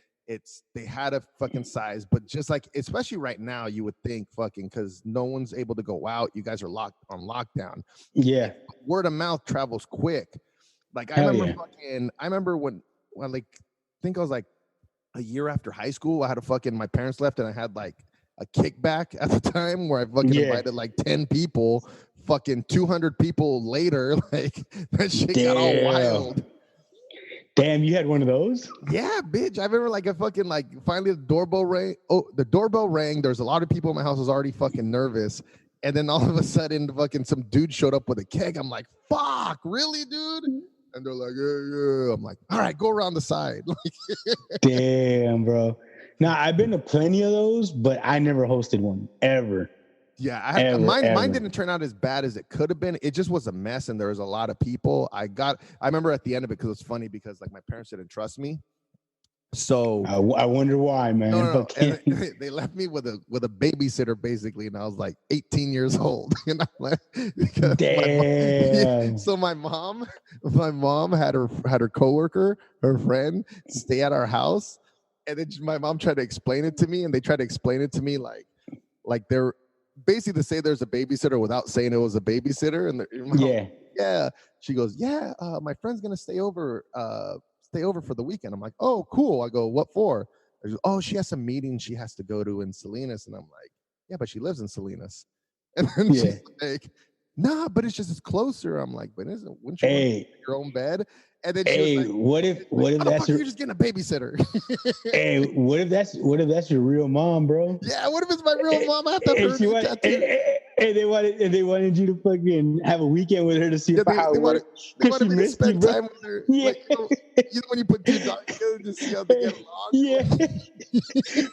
S1: They had a fucking size, but just like, especially right now, you would think fucking because no one's able to go out. You guys are locked on lockdown.
S2: Yeah.
S1: Word of mouth travels quick. Like I remember when like, I think I was like a year after high school, I had my parents left and I had like a kickback at the time where I fucking invited like 10 people, fucking 200 people later. Like that shit got all wild.
S2: Damn, you had one of those?
S1: Yeah, bitch. I remember like finally the doorbell rang. Oh, the doorbell rang. There's a lot of people in my house. I was already fucking nervous. And then all of a sudden fucking some dude showed up with a keg. I'm like, fuck, really, dude? And they're like, yeah. I'm like, all right, go around the side.
S2: Damn, bro. Now, I've been to plenty of those, but I never hosted one, ever.
S1: Yeah, mine didn't turn out as bad as it could have been. It just was a mess, and there was a lot of people. I remember at the end of it because it's funny because like my parents didn't trust me, So
S2: I wonder why, man.
S1: no. And they left me with a babysitter basically, and I was like 18 years old. And I'm like,
S2: damn.
S1: So my mom had her coworker, her friend, stay at our house, and then my mom tried to explain it to me, and they tried to explain it to me like they're basically to say there's a babysitter without saying it was a babysitter, and yeah. She goes, yeah, my friend's gonna stay over for the weekend. I'm like, oh, cool. I go, what for? She goes, oh, she has some meeting she has to go to in Salinas. And I'm like, yeah, but she lives in Salinas. And then she's like, nah, but it's closer. I'm like, but wouldn't you want your own bed? And then she was like,
S2: what if that's
S1: you're just getting a babysitter?
S2: Hey, what if that's your real mom, bro?
S1: Yeah, what if it's my real mom? I have to have her tattoo.
S2: And they wanted you to fucking have a weekend with her to see how it works.
S1: They wanted me to spend time with her. Yeah. Like, you know when you put two dogs together to see how they get along?
S2: Yeah.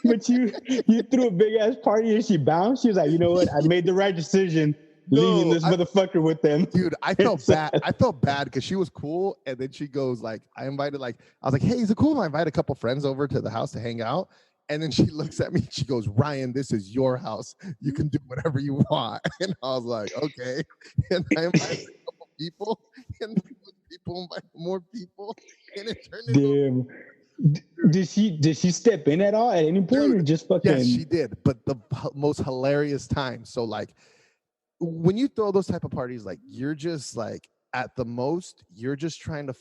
S2: But you threw a big ass party and she bounced. She was like, you know what? I made the right decision. Leaving this motherfucker with them.
S1: Dude, I felt bad. I felt bad because she was cool. And then she goes I was like, hey, is it cool if I invite a couple friends over to the house to hang out? And then she looks at me, she goes, Ryan, this is your house. You can do whatever you want. And I was like, okay. And I invited a couple people, and people invite more people. And it turned into
S2: Did she step in at all at any point, or just fucking?
S1: Yes, she did. But the most hilarious time. So like, when you throw those type of parties, like you're just like at the most, you're just trying to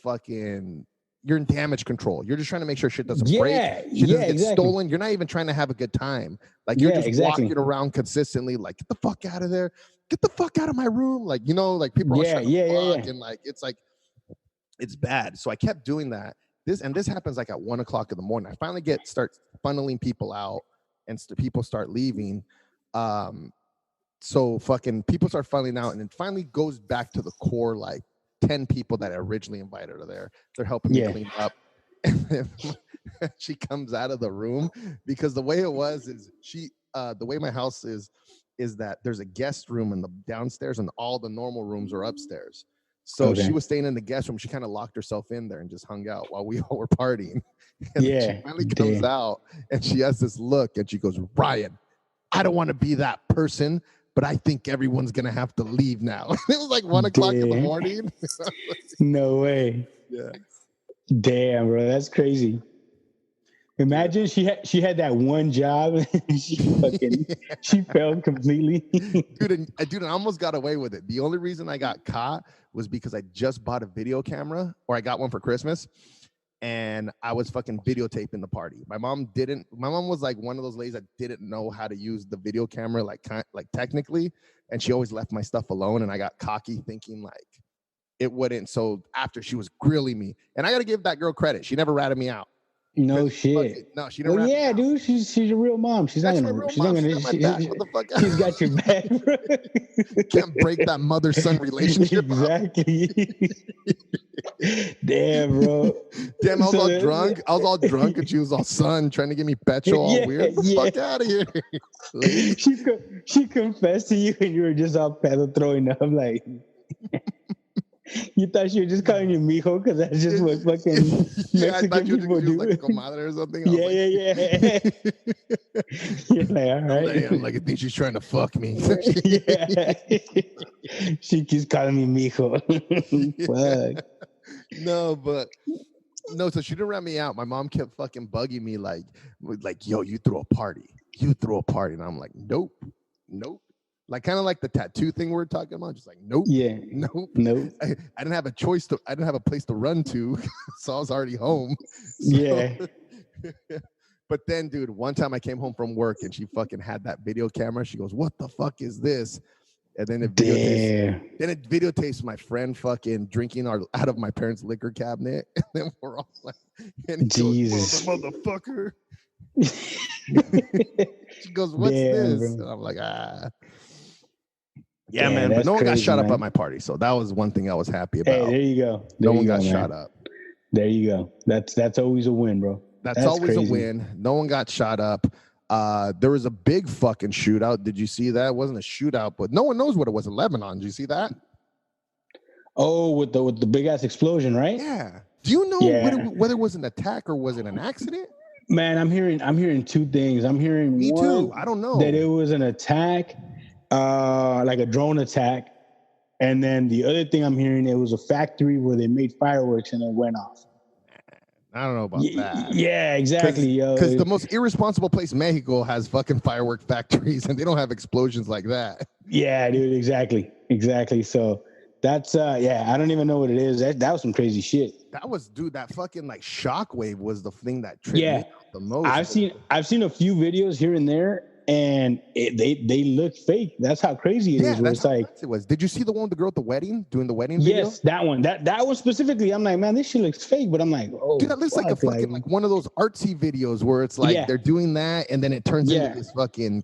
S1: you're in damage control. You're just trying to make sure shit doesn't break. Shit doesn't get stolen. You're not even trying to have a good time. Like you're just walking around consistently, like, get the fuck out of there. Get the fuck out of my room. Like, you know, like people are trying to fuck, and it's bad. So I kept doing that. This happens like at 1 o'clock in the morning. I finally start funneling people out, and people start leaving. So fucking people start funneling out, and it finally goes back to the core, like 10 people that I originally invited her there. They're helping me clean up. And then she comes out of the room, because the way it was is the way my house is that there's a guest room in the downstairs and all the normal rooms are upstairs. So she was staying in the guest room. She kind of locked herself in there and just hung out while we all were partying. And she finally comes out, and she has this look, and she goes, Ryan, I don't want to be that person, but I think everyone's going to have to leave now. It was like 1 o'clock in the morning.
S2: No way.
S1: Yeah.
S2: Damn, bro. That's crazy. Imagine she had that one job and she failed completely.
S1: Dude, I almost got away with it. The only reason I got caught was because I just bought a video camera, or I got one for Christmas, and I was fucking videotaping the party. My mom was like one of those ladies that didn't know how to use the video camera like technically, and she always left my stuff alone, and I got cocky thinking like it wouldn't. So after, she was grilling me, and I got to give that girl credit. She never ratted me out.
S2: No shit.
S1: No, she never.
S2: Well, yeah, dude, she's a real mom. She's not gonna. She's got your back, bro.
S1: Can't break that mother-son relationship.
S2: Exactly. Damn, bro.
S1: Damn, I was all drunk, and she was all son trying to give me petrol, all weird. Get the fuck out of
S2: here. She confessed to you, and you were just all pedal throwing up, like. You thought she was just calling you mijo because that's just what fucking Mexican people do.
S1: Like comadre or something.
S2: Yeah. You're like, all right.
S1: I'm like, I think she's trying to fuck me.
S2: She keeps calling me mijo. Fuck.
S1: No, so she didn't rat me out. My mom kept fucking bugging me like, yo, you throw a party. And I'm like, nope. Like kind of like the tattoo thing we're talking about, just like nope.
S2: Yeah.
S1: Nope. I didn't have a choice I didn't have a place to run to, so I was already home. So,
S2: yeah.
S1: But then, dude, one time I came home from work and she fucking had that video camera. She goes, "What the fuck is this?" And then it videotapes my friend fucking drinking out of my parents' liquor cabinet, and then we're all like, and
S2: Jesus,
S1: goes, motherfucker. She goes, "What's this?" Bro. And I'm like, Yeah, man, but no one got shot up at my party, so that was one thing I was happy about.
S2: Hey, there you go.
S1: No one got shot up.
S2: There you go. That's always a win, bro.
S1: That's always a win. No one got shot up. There was a big fucking shootout. Did you see that? It wasn't a shootout, but no one knows what it was in Lebanon. Did you see that?
S2: Oh, with the big ass explosion, right?
S1: Yeah. Do you know whether it was an attack or was it an accident?
S2: Man, I'm hearing two things. I'm hearing
S1: Me too. I don't know
S2: that it was an attack, like a drone attack, and then the other thing I'm hearing, it was a factory where they made fireworks and it went off.
S1: I don't know about that.
S2: Yeah, exactly,
S1: Because the most irresponsible place, Mexico, has fucking firework factories, and they don't have explosions like that.
S2: Yeah, dude, exactly. So that's I don't even know what it is. That was some crazy shit.
S1: That was, dude, that fucking like shockwave was the thing that tripped me out the most.
S2: I've seen a few videos here and there, and they look fake. That's how crazy it is. Where it's like
S1: it was. Did you see the one with the girl at the wedding doing the wedding video?
S2: Yes, that one. That one specifically. I'm like, man, this shit looks fake. But I'm like, oh,
S1: dude, that looks like a fucking like one of those artsy videos where it's like they're doing that and then it turns into this fucking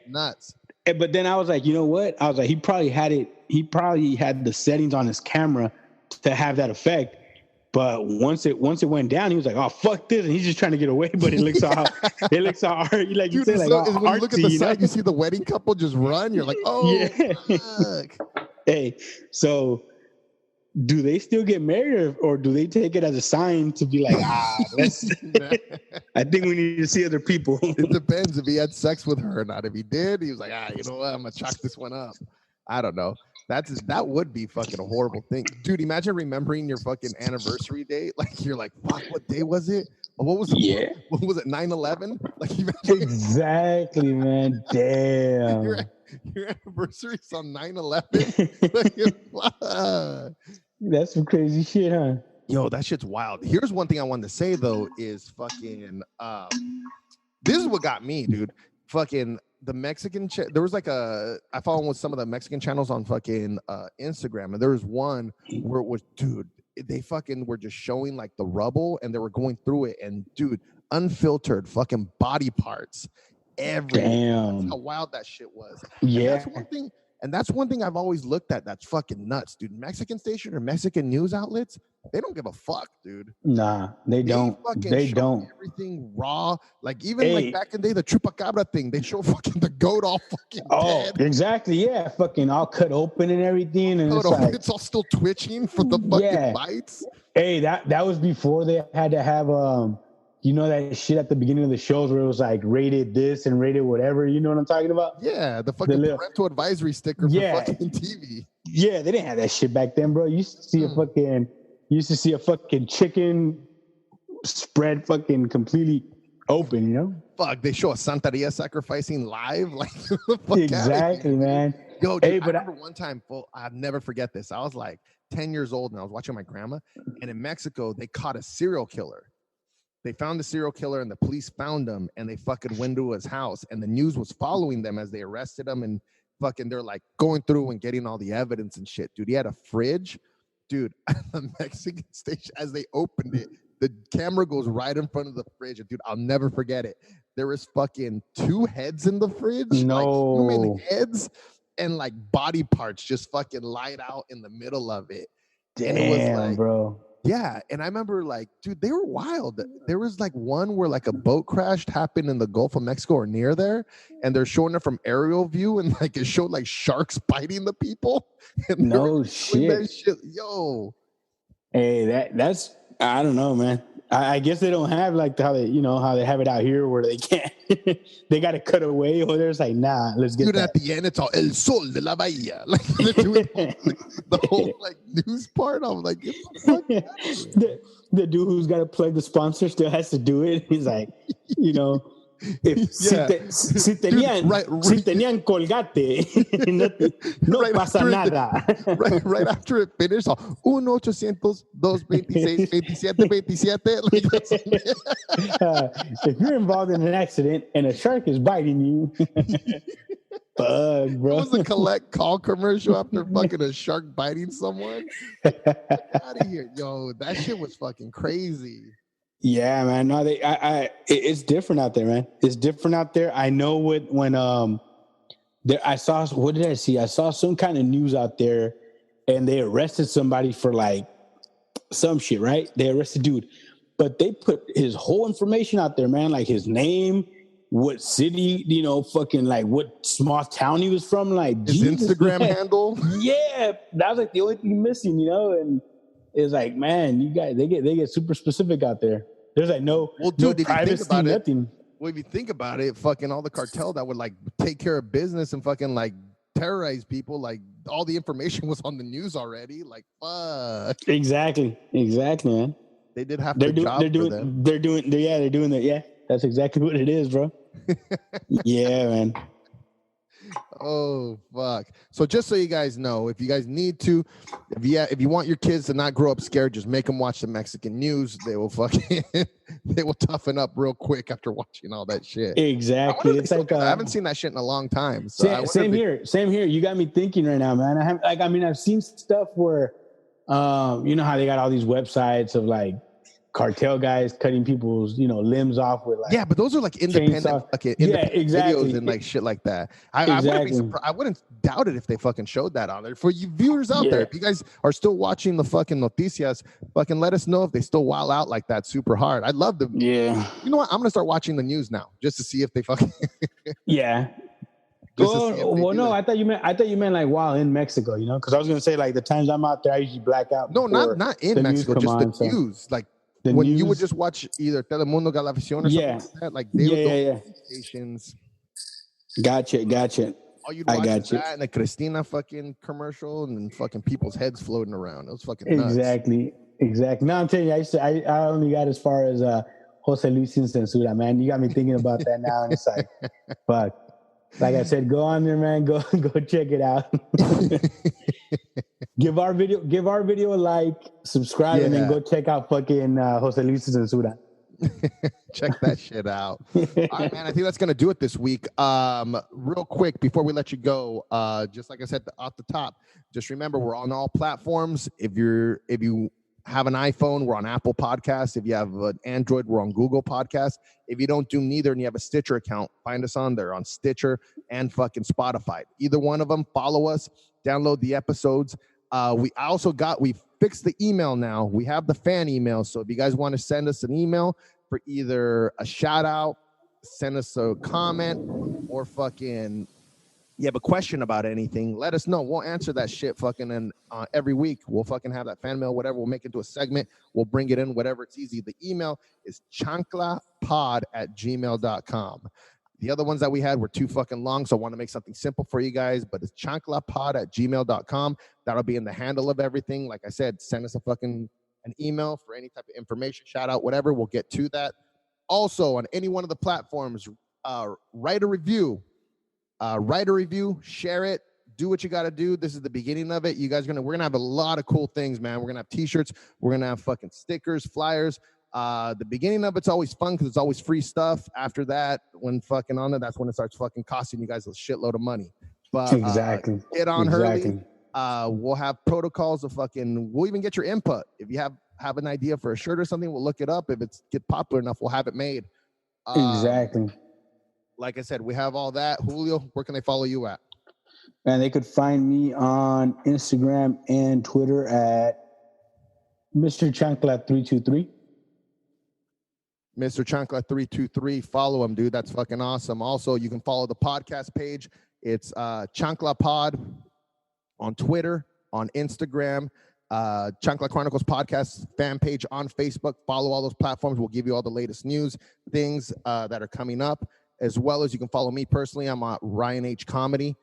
S1: nuts.
S2: But then I was like, you know what? I was like, he probably had the settings on his camera to have that effect. But once it went down, he was like, "Oh fuck this!" And he's just trying to get away. But it looks all like
S1: dude,
S2: you say, like
S1: when you look at the side, you see the wedding couple just run. You're like, "Oh, fuck."
S2: Hey, so do they still get married, or do they take it as a sign to be like, I think we need to see other people?
S1: It depends if he had sex with her or not. If he did, he was like, you know what? I'm gonna chalk this one up. I don't know. That would be fucking a horrible thing. Dude, imagine remembering your fucking anniversary date. Like, you're like, fuck, what day was it? What was it?
S2: Yeah.
S1: What was it, 9/11? Like,
S2: exactly, man. Damn.
S1: Your anniversary's on 9/11?
S2: That's some crazy shit, huh?
S1: Yo, that shit's wild. Here's one thing I wanted to say, though, is fucking, this is what got me, dude. Fucking the Mexican, there was like I follow with some of the Mexican channels on fucking Instagram, and there was one where it was, dude, they fucking were just showing like the rubble, and they were going through it, and dude, unfiltered fucking body parts, everything. That's how wild that shit was.
S2: Yeah,
S1: and that's one thing I've always looked at. That's fucking nuts, dude. Mexican station or Mexican news outlets, they don't give a fuck, dude.
S2: Nah, they don't. They don't.
S1: Everything raw. Like even like back in the day, the chupacabra thing, they show fucking the goat all fucking dead.
S2: Exactly. Yeah, fucking all cut open and everything, and
S1: it's all still twitching for the fucking bites.
S2: Hey, that was before they had to have you know that shit at the beginning of the shows where it was like rated this and rated whatever. You know what I'm talking about?
S1: Yeah, the fucking parental advisory sticker for fucking TV.
S2: Yeah, they didn't have that shit back then, bro. You used to see a fucking chicken spread fucking completely open, you know?
S1: Fuck, they show a Santeria sacrificing live? Like,
S2: exactly, man.
S1: Yo, dude, I remember one time, I'll never forget this. I was like 10 years old and I was watching my grandma, and in Mexico, they caught a serial killer. They found the serial killer and the police found him, and they fucking went to his house, and the news was following them as they arrested him, and fucking they're like going through and getting all the evidence and shit. Dude, he had a fridge. Dude, at the Mexican station, as they opened it, the camera goes right in front of the fridge. And dude, I'll never forget it. There was fucking 2 heads in the fridge.
S2: No.
S1: Like human heads and like body parts just fucking lied out in the middle of it.
S2: Damn,
S1: it was like,
S2: bro.
S1: Yeah, and I remember like, dude, they were wild. There was like one where like a boat crash happened in the Gulf of Mexico or near there, and they're showing it from aerial view, and like it showed like sharks biting the people. And
S2: no shit.
S1: Yo.
S2: Hey, that's I don't know, man. I guess they don't have like how they have it out here where they can't. They got to cut away, or there's like, nah, let's get.
S1: Dude, at the end, it's all El Sol de la Bahía. Like they're doing the whole like news part. I'm like,
S2: the dude who's got to plug the sponsor still has to do it. He's like, you know, si tenían colgate, no pasa nada.
S1: Right after it finished, 1-800-226-2727.
S2: If you're involved in an accident and a shark is biting you, bug, bro.
S1: It was a collect call commercial after fucking a shark biting someone. Get out of here, yo! That shit was fucking crazy.
S2: Yeah, man. No, it's different out there, man. It's different out there. I know when I saw, what did I see? I saw some kind of news out there, and they arrested somebody for like some shit, right? They arrested dude, but they put his whole information out there, man. Like his name, what city, you know, fucking like what small town he was from, like
S1: his Instagram handle.
S2: Yeah, that was like the only thing missing, you know, and it's like, man, you guys, they get super specific out there. There's like no privacy, nothing.
S1: Well, if you think about it, fucking all the cartel that would like take care of business and fucking like terrorize people, like all the information was on the news already. Like, fuck.
S2: Exactly, man.
S1: They did have to job for them.
S2: They're doing that. Yeah, that's exactly what it is, bro. Yeah, man.
S1: Oh fuck! So just so you guys know, if you guys need to, if you want your kids to not grow up scared, just make them watch the Mexican news. They will they will toughen up real quick after watching all that shit.
S2: Exactly. It's like
S1: I haven't seen that shit in a long time. So
S2: same here. You got me thinking right now, man. I've seen stuff where, you know how they got all these websites of like cartel guys cutting people's, limbs off with like
S1: but those are like independent videos and like shit like that. I wouldn't doubt it if they fucking showed that on there. For you viewers out there, if you guys are still watching the fucking noticias, fucking let us know if they still wild out like that super hard. I'd love to.
S2: Yeah.
S1: You know what? I'm gonna start watching the news now just to see if they fucking.
S2: Yeah. No, I thought you meant like while in Mexico, because I was gonna say like the times I'm out there, I usually black out.
S1: No, not in Mexico, just the news, like. When you would just watch either Telemundo, Galavisión, or something like that, like they would stations.
S2: Gotcha.
S1: All you'd watch is that and the Cristina fucking commercial and then fucking people's heads floating around. It was fucking nuts.
S2: Exactly. No, I'm telling you, I only got as far as Jose Luis Sin Censura, man. You got me thinking about that now, and it's like, fuck. Like I said, go on there, man. Go check it out. Give our video a like, subscribe, and then go check out fucking Jose Luis Censura.
S1: Check that shit out. All right, man. I think that's gonna do it this week. Real quick before we let you go, just like I said off the top, just remember we're on all platforms. If you have an iPhone, we're on Apple Podcasts. If you have an Android, we're on Google Podcasts. If you don't do neither and you have a Stitcher account, find us on there on Stitcher and fucking Spotify. Either one of them, follow us, download the episodes. We fixed the email now. We have the fan email. So if you guys want to send us an email for either a shout out, send us a comment, or fucking you have a question about anything, let us know. We'll answer that shit fucking and every week. We'll fucking have that fan mail, whatever. We'll make it into a segment. We'll bring it in, whatever. It's easy. The email is chanclapod@gmail.com. The other ones that we had were too fucking long, so I want to make something simple for you guys, but it's chanclapod@gmail.com. That'll be in the handle of everything. Like I said, send us an email for any type of information, shout out, whatever. We'll get to that. Also, on any one of the platforms, write a review. Share it, do what you got to do. This is the beginning of it. You guys we're going to have a lot of cool things, man. We're going to have t-shirts. We're going to have fucking stickers, flyers. The beginning of it's always fun because it's always free stuff. After that, when fucking on it, that's when it starts fucking costing you guys a shitload of money. But
S2: exactly.
S1: Get on early. We'll have protocols of we'll even get your input. If you have an idea for a shirt or something, we'll look it up. If it's get popular enough, we'll have it made.
S2: Exactly.
S1: Like I said, we have all that. Julio, where can they follow you at?
S2: And they could find me on Instagram and Twitter at Mr. Chancla 323.
S1: Mr. Chancla 323. Follow him, dude. That's fucking awesome. Also, you can follow the podcast page. It's Chancla Pod on Twitter, on Instagram, Chancla Chronicles Podcast fan page on Facebook. Follow all those platforms. We'll give you all the latest news, things that are coming up. As well as you can follow me personally. I'm at Ryan H Comedy.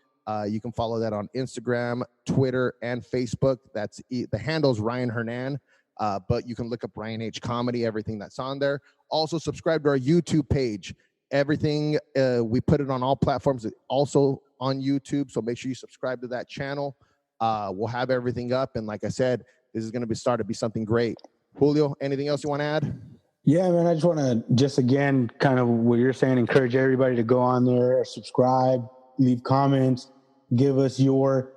S1: You can follow that on Instagram, Twitter, and Facebook. That's the handle's Ryan Hernan. But you can look up Ryan H Comedy, everything that's on there. Also, subscribe to our YouTube page. Everything we put it on all platforms, also on YouTube. So make sure you subscribe to that channel. We'll have everything up, and like I said, this is going to start to be something great. Julio, anything else you want to add?
S2: Yeah, man, I just want to again, kind of what you're saying, encourage everybody to go on there, subscribe, leave comments, give us your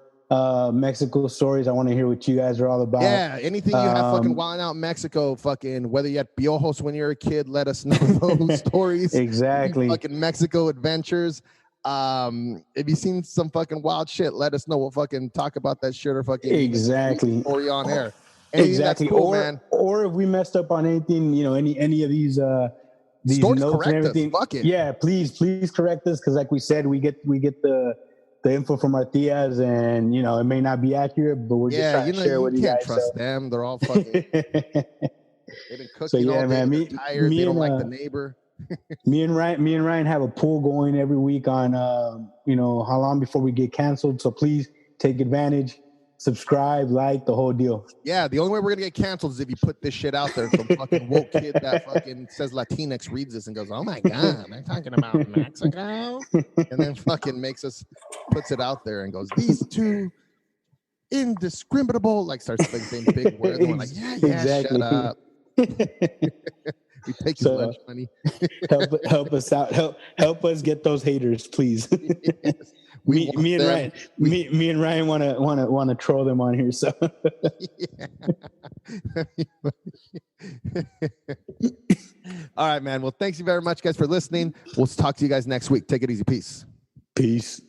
S2: Mexico stories. I want to hear what you guys are all about.
S1: Yeah, anything you have fucking wilding out in Mexico, fucking whether you had piojos when you were a kid, let us know those stories.
S2: Exactly.
S1: Fucking Mexico adventures. If you've seen some fucking wild shit, let us know. We'll fucking talk about that shit or fucking
S2: exactly
S1: story on air.
S2: Exactly.
S1: Cool, man.
S2: Or if we messed up on anything, any of these
S1: stories,
S2: notes and everything.
S1: Fuck it.
S2: Yeah, please correct us, because like we said, we get the the info from our tias, and you know it may not be accurate, but we're just trying to share with you guys. You can't
S1: trust them. They're all fucking. They've been cooking all day. Man, they're tired. They don't like the neighbor.
S2: me and Ryan have a poll going every week on you know, how long before we get canceled. So please take advantage. Subscribe, like, the whole deal.
S1: Yeah, the only way we're gonna get canceled is if you put this shit out there. Some fucking woke kid that fucking says Latinx reads this and goes, "Oh my god, they're talking about Mexico," and then fucking puts it out there and goes, "These two indiscriminable," like starts saying big words. And we're like, yeah, exactly. Shut up. We take your lunch money.
S2: help us out. Help us get those haters, plees. Yes. Me and Ryan want to troll them on here. So,
S1: all right, man. Well, thanks you very much, guys, for listening. We'll talk to you guys next week. Take it easy. Peace.
S2: Peace.